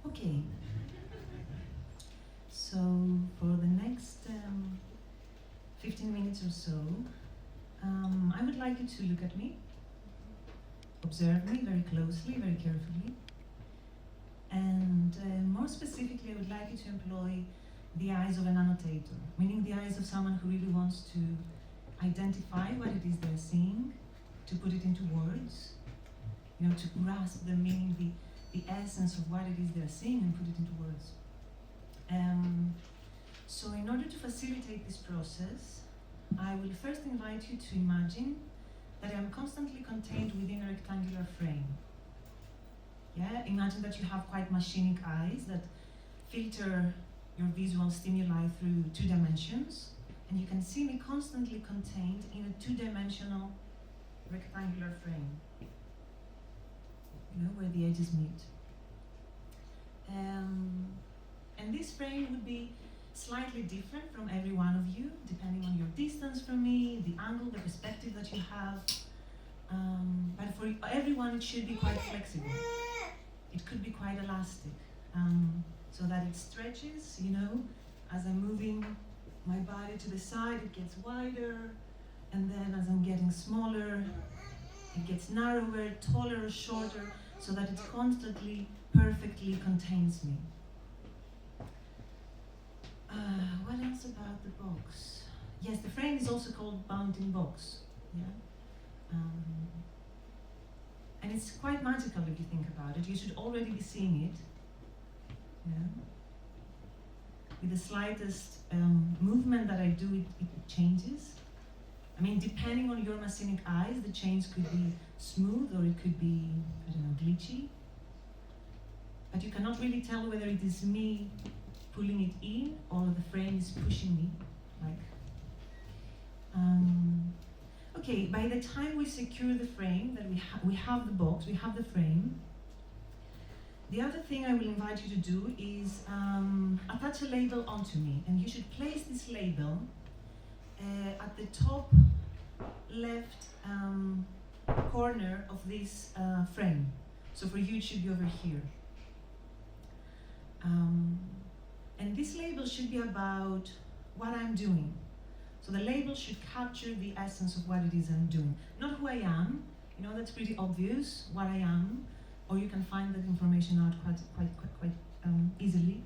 Okay, so for the next 15 minutes or so, I would like you to look at me, observe me very closely, very carefully, and more specifically, I would like you to employ the eyes of an annotator, meaning the eyes of someone who really wants to identify what it is they're seeing, to put it into words, to grasp the meaning, the essence of what it is they're seeing and put it into words. So in order to facilitate this process, I will first invite you to imagine that I am constantly contained within a rectangular frame. Yeah, imagine that you have quite machinic eyes that filter your visual stimuli through 2 dimensions, and you can see me constantly contained in a 2-dimensional rectangular frame, where the edges meet. And this frame would be slightly different from every one of you, depending on your distance from me, the angle, the perspective that you have. But for everyone, it should be quite flexible. It could be quite elastic, so that it stretches, as I'm moving my body to the side, it gets wider, and then as I'm getting smaller, it gets narrower, taller, or shorter, so that it constantly, perfectly contains me. What else about the box? Yes, the frame is also called bounding box. Yeah, and it's quite magical if you think about it. You should already be seeing it. Yeah. With the slightest movement that I do, it changes. I mean, depending on your machinic eyes, the change could be smooth or it could be, glitchy. But you cannot really tell whether it is me pulling it in or the frame is pushing me. Okay, by the time we secure the frame, that we have the box, we have the frame, the other thing I will invite you to do is attach a label onto me, and you should place this label at the top left corner of this frame. So for you, it should be over here. And this label should be about what I'm doing. So the label should capture the essence of what it is I'm doing. Not who I am, that's pretty obvious, what I am, or you can find that information out quite easily.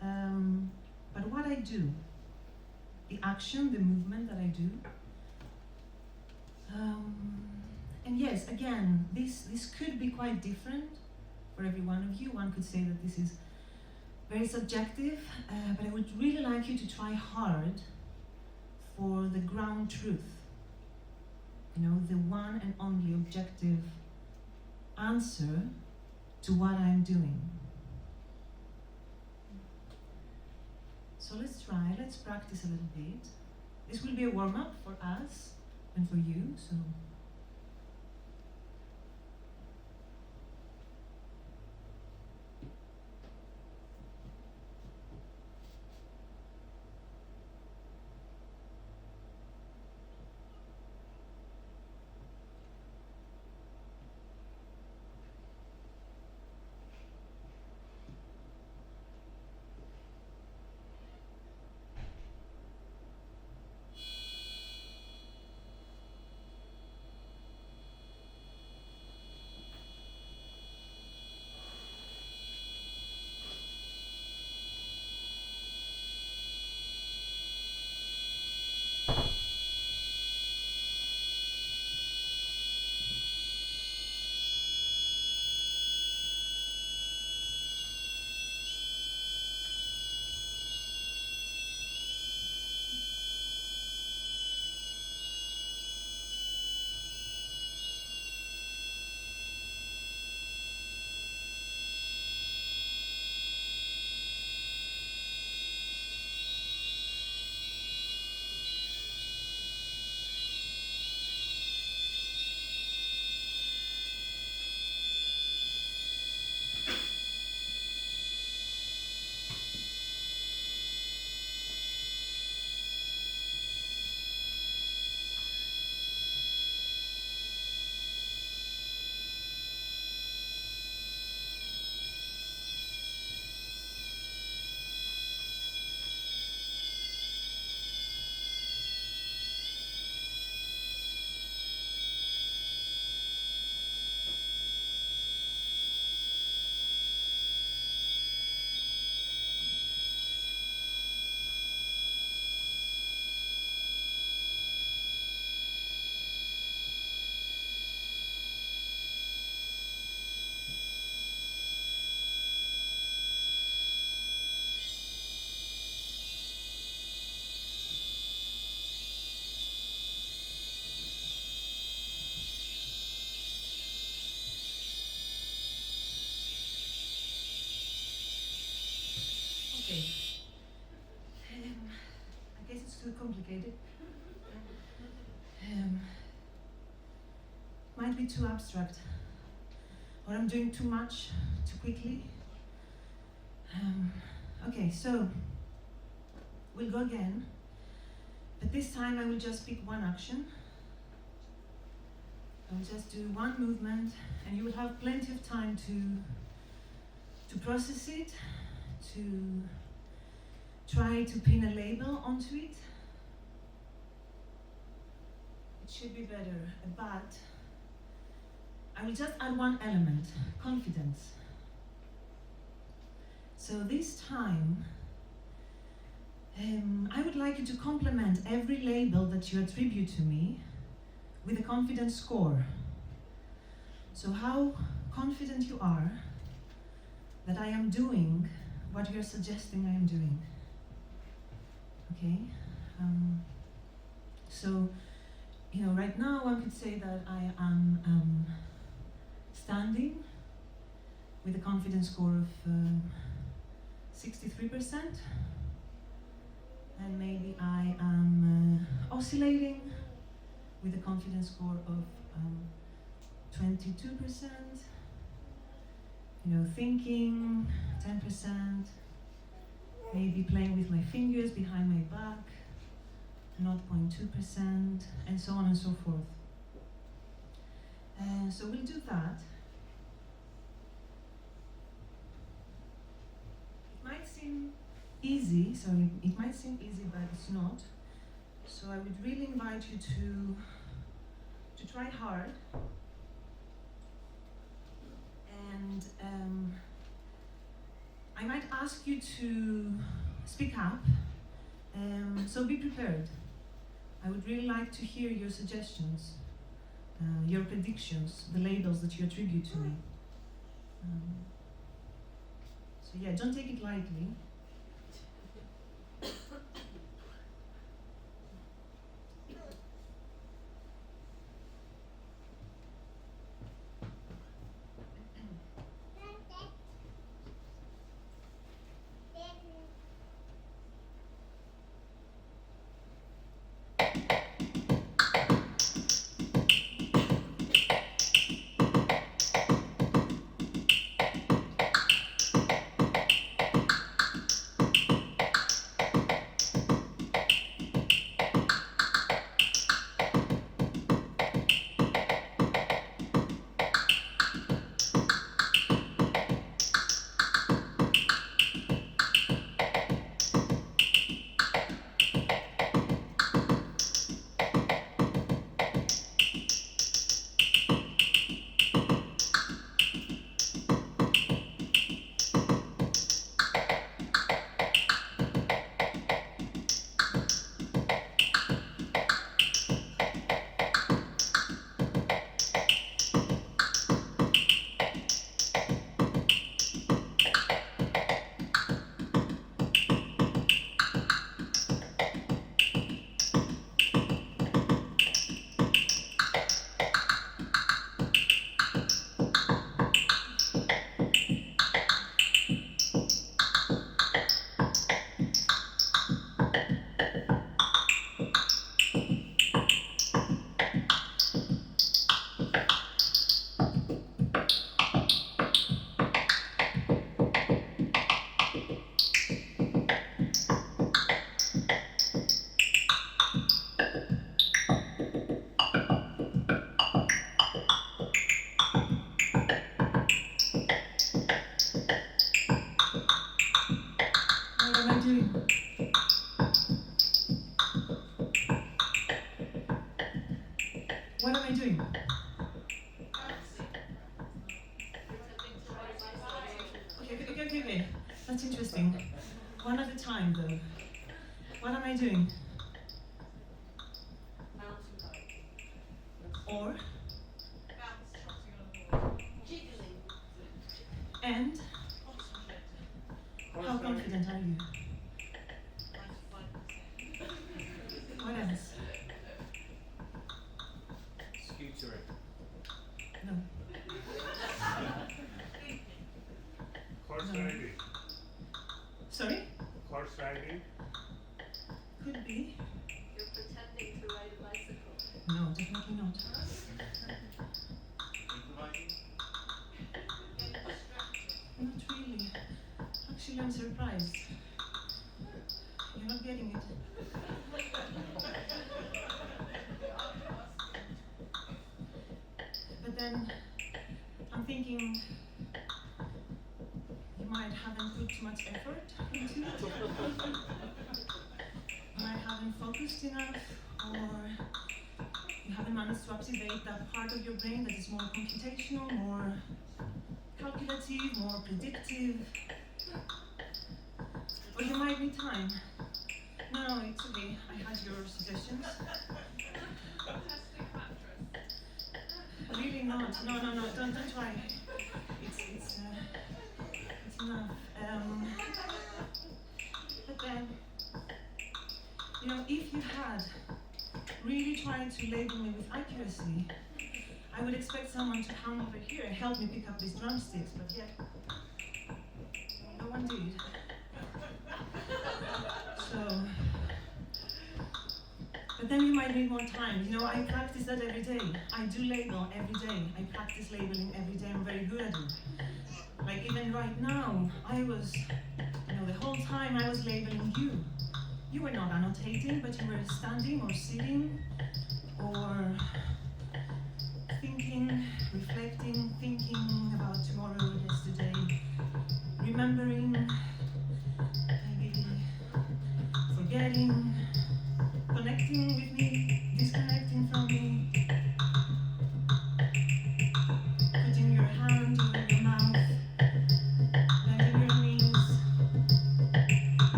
But what I do, the action, the movement that I do. And yes, again, this could be quite different for every one of you. One could say that this is very subjective, but I would really like you to try hard for the ground truth, the one and only objective answer to what I'm doing. So let's practice a little bit. This will be a warm-up for us and for you, so. It's too complicated. Might be too abstract, or I'm doing too much too quickly. Okay, so we'll go again, but this time I will just pick one action. I'll just do one movement, and you will have plenty of time to process it, to try to pin a label onto it. It should be better, but I will just add one element, confidence. So this time, I would like you to complement every label that you attribute to me with a confidence score. So how confident you are that I am doing what you're suggesting I am doing. Okay? So, right now one could say that I am standing with a confidence score of 63%, and maybe I am oscillating with a confidence score of 22%, thinking 10%, maybe playing with my fingers behind my back 0.2%, and so on and so forth. So we'll do that. It might seem easy, but it's not. So I would really invite you to try hard. And I might ask you to speak up, so be prepared. I would really like to hear your suggestions, your predictions, the labels that you attribute to me. So yeah, don't take it lightly. What am I doing? Okay. That's interesting. One at a time, though. What am I doing? Or? And? How confident are you? What else? Scootering. No. Horse No. riding. Sorry? Horse riding. Could be. definitely not. Not really. Actually, I'm surprised. You're not getting it. But then, I'm thinking you might haven't put too much effort into it. You might haven't focused enough, or you haven't managed to activate that part of your brain that is more computational, more calculative, more predictive. Or you might need time. No, it's okay. I had your suggestions. Really not. No, don't try. It's enough. But then, if you had really tried to label me with accuracy, I would expect someone to come over here and help me pick up these drumsticks, but yet, no one did. So, but then you might need more time. I practice that every day. I do label every day. I practice labeling every day. I'm very good at it. Like even right now, I was, the whole time I was labeling you. You were not annotating, but you were standing or sitting or thinking, reflecting, thinking about tomorrow, yesterday, remembering, maybe forgetting.